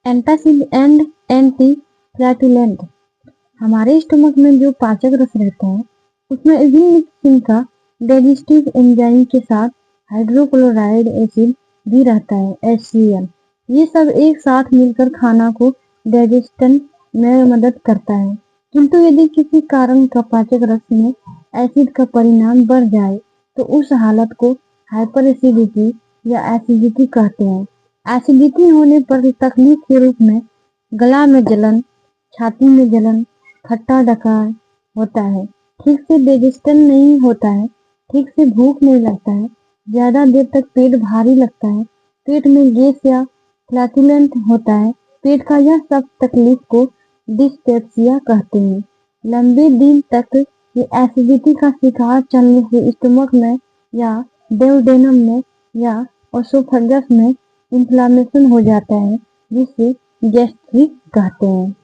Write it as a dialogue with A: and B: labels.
A: Antacid and anti flatulent. हमारे stomach में जो पाचक रस रहता है उसमें विभिन्न किस्म का डाइजेस्टिव एंजाइम के साथ हाइड्रोक्लोराइड एसिड भी रहता है, HCl। ये सब एक साथ मिलकर खाना को डाइजेशन में मदद करता है। किंतु यदि किसी कारण का पाचक रस में एसिड का परिमाण बढ़ जाए तो उस हालत को हाइपर एसिडिटी या एसिडिटी कहते हैं। एसिडिटी होने पर तकलीफ के रूप में गला में जलन, छाती में जलन, खट्टा डकार होता है, ठीक से डाइजेशन नहीं होता है, ठीक से भूख नहीं लगता है, ज्यादा देर तक पेट भारी लगता है, पेट में गैस या फ्लैटुलेंट होता है। पेट का यह सब तकलीफ को डिस्पेप्सिया कहते हैं। लंबे दिन तक ये एसिडिटी का शिकार चलने से स्टमक में या डेवडेनम में या ओसोफेगस में इन्फ्लामेशन हो जाता है, जिसे गैस्ट्रिक कहते हैं।